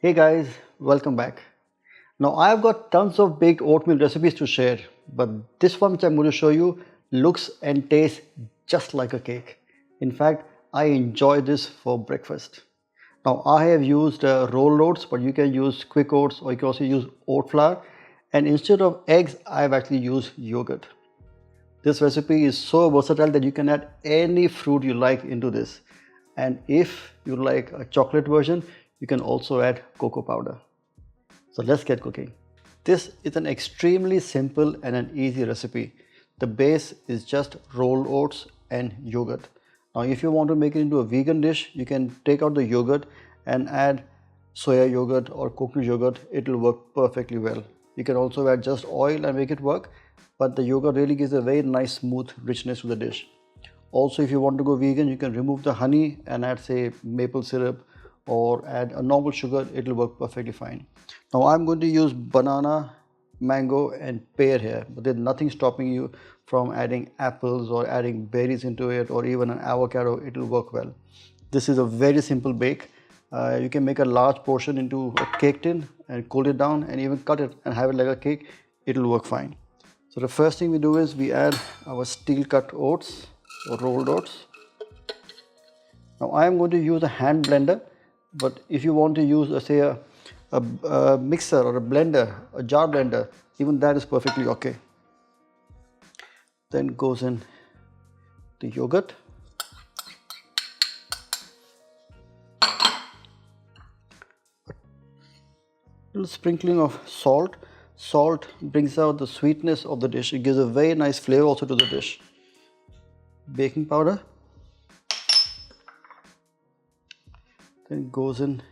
Hey guys, welcome back. Now I've got tons of baked oatmeal recipes to share, but this one which I'm going to show you looks and tastes just like a cake. In fact, I enjoy this for breakfast. Now I have used rolled oats, but you can use quick oats or you can also use oat flour. And instead of eggs, I've actually used yogurt. This recipe is so versatile that you can add any fruit you like into this. And if you like a chocolate version, you can also add cocoa powder. So let's get cooking. This is an extremely simple and an easy recipe. The base is just rolled oats and yogurt. Now if you want to make it into a vegan dish, you can take out the yogurt and add soya yogurt or coconut yogurt. It will work perfectly well. You can also add just oil and make it work, but the yogurt really gives a very nice smooth richness to the dish. Also, if you want to go vegan, you can remove the honey and add, say, maple syrup or add a normal sugar. It will work perfectly fine. Now I'm going to use banana, mango and pear here, but there's nothing stopping you from adding apples or adding berries into it, or even an avocado. It will work well. This is a very simple bake. You can make a large portion into a cake tin and cool it down and even cut it and have it like a cake. It will work fine. So the first thing we do is we add our steel cut oats or rolled oats. Now I am going to use a hand blender, but if you want to use say a mixer or a blender, a jar blender, even that is perfectly okay. Then goes in the yogurt. A little sprinkling of salt. Salt brings out the sweetness of the dish. It gives a very nice flavor also to the dish. Baking powder. Then goes in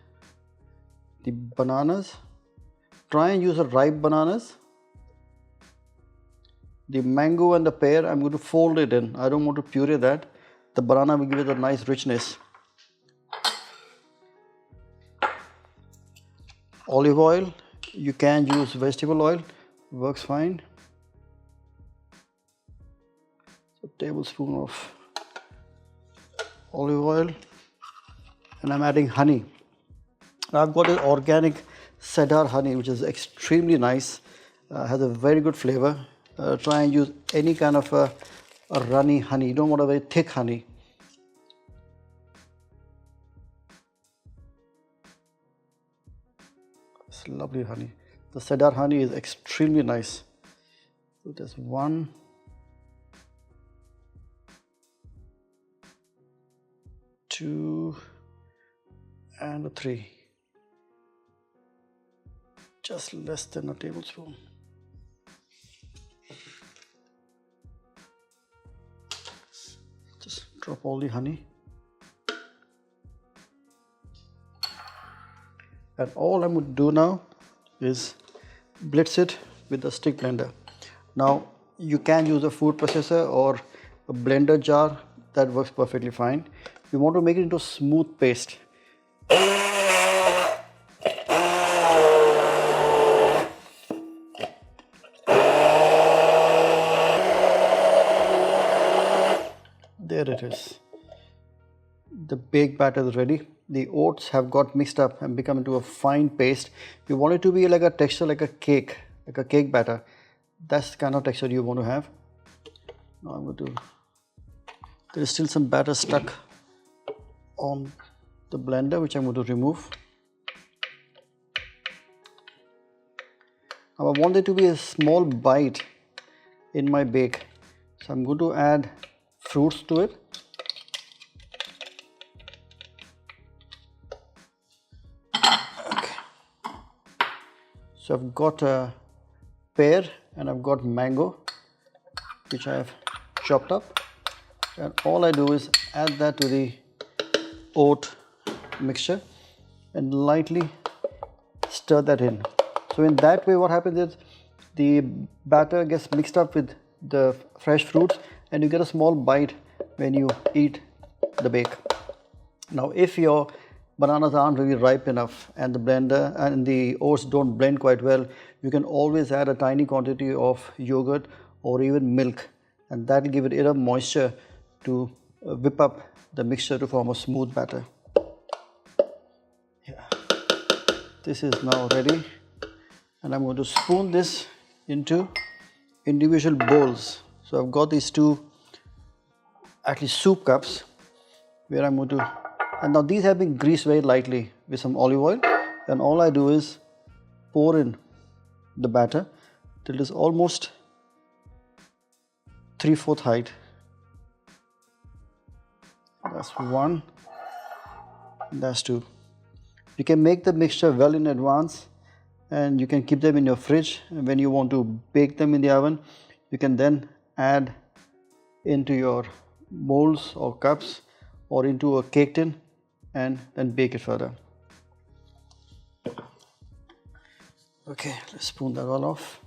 the bananas. Try and use a ripe bananas. The mango and the pear, I'm going to fold it in. I don't want to puree that. The banana will give it a nice richness. Olive oil. You can use vegetable oil. Works fine. A tablespoon of olive oil. And I'm adding honey. I've got an organic cedar honey, which is extremely nice, has a very good flavor. Try and use any kind of a runny honey. You don't want a very thick honey. It's lovely honey. The cedar honey is extremely nice. So there's 1, 2, and a 3. Just less than a tablespoon. Just drop all the honey. And all I'm going to do now is blitz it with a stick blender. Now you can use a food processor or a blender jar. That works perfectly fine. You want to make it into a smooth paste. There it is. The baked batter is ready. The oats have got mixed up and become into a fine paste. You want it to be like a texture like a cake batter. That's the kind of texture you want to have. Now I'm going to, there is still some batter stuck on the blender, which I'm going to remove. Now I want there to be a small bite in my bake. So I'm going to add fruits to it. Okay. So I've got a pear and I've got mango, which I have chopped up. And all I do is add that to the oat mixture and lightly stir that in. So in that way what happens is the batter gets mixed up with the fresh fruits and you get a small bite when you eat the bake. Now if your bananas aren't really ripe enough and the blender and the oats don't blend quite well, you can always add a tiny quantity of yogurt or even milk, and that will give it enough moisture to whip up the mixture to form a smooth batter. Yeah. this is now ready, and I'm going to spoon this into individual bowls. So I've got these two actually soup cups where I'm going to, and now these have been greased very lightly with some olive oil, and all I do is pour in the batter till it is almost 3/4 height. That's one, that's two. You can make the mixture well in advance and you can keep them in your fridge, and when you want to bake them in the oven you can then add into your molds or cups or into a cake tin and then bake it further. Okay, let's spoon that all off.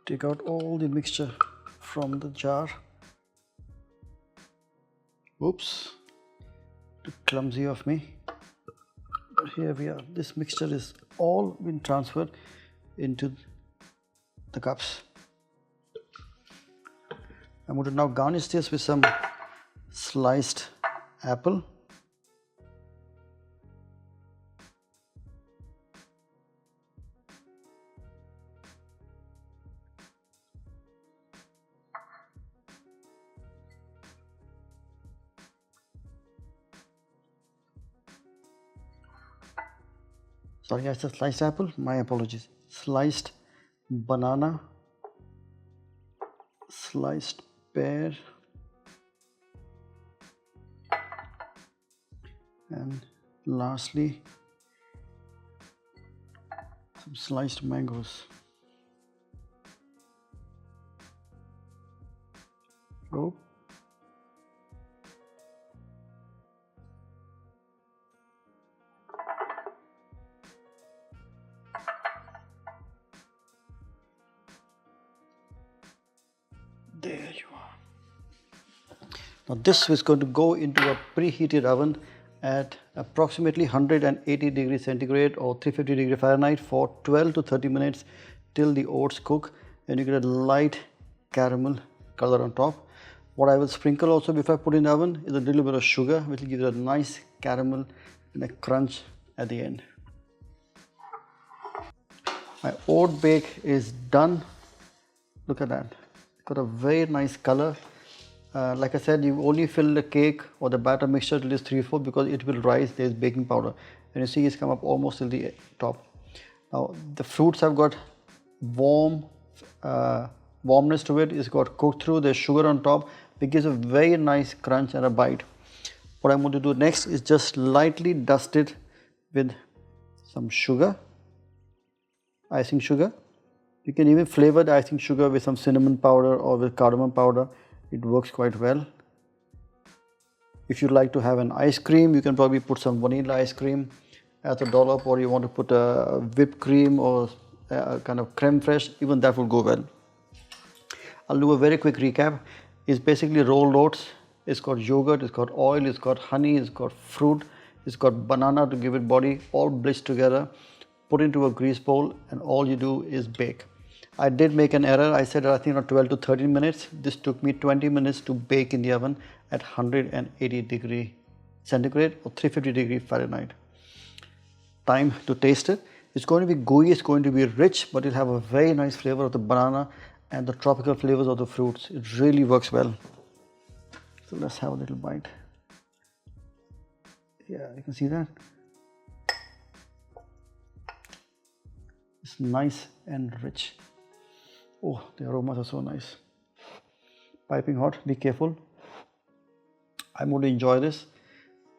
Take out all the mixture from the jar. Oops, too clumsy of me. But here we are. This mixture is all been transferred into the cups. I'm going to now garnish this with some sliced apple. Sorry, I said sliced apple, my apologies. Sliced banana, sliced pear, and lastly some sliced mangoes. Oh. There you are. Now this is going to go into a preheated oven at approximately 180 degrees centigrade or 350 degrees Fahrenheit for 12 to 30 minutes till the oats cook and you get a light caramel color on top. What I will sprinkle also before I put in the oven is a little bit of sugar, which will give it a nice caramel and a crunch at the end. My oat bake is done. Look at that. Got a very nice color. Like I said, you only fill the cake or the batter mixture till it's 3/4 because it will rise. There's baking powder, and you see it's come up almost till the top. Now the fruits have got warmness to it. It's got cooked through. There's sugar on top. It gives a very nice crunch and a bite. What I'm going to do next is just lightly dust it with some sugar, icing sugar. You can even flavor the icing sugar with some cinnamon powder or with cardamom powder. It works quite well. If you like to have an ice cream, you can probably put some vanilla ice cream as a dollop, or you want to put a whipped cream or a kind of creme fraiche, even that will go well. I'll do a very quick recap. It's basically rolled oats. It's got yogurt, it's got oil, it's got honey, it's got fruit, it's got banana to give it body, all blitzed together, put into a grease bowl, and all you do is bake. I did make an error. I said I think around 12 to 13 minutes. This took me 20 minutes to bake in the oven at 180 degree centigrade or 350 degree Fahrenheit. Time to taste it. It's going to be gooey, it's going to be rich, but it'll have a very nice flavor of the banana and the tropical flavors of the fruits. It really works well. So let's have a little bite. Yeah, you can see that. It's nice and rich. Oh, the aromas are so nice. Piping hot, be careful. I'm going to enjoy this,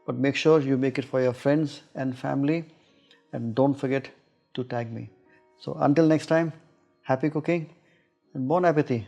but make sure you make it for your friends and family, and don't forget to tag me. So until next time, happy cooking and bon appetit.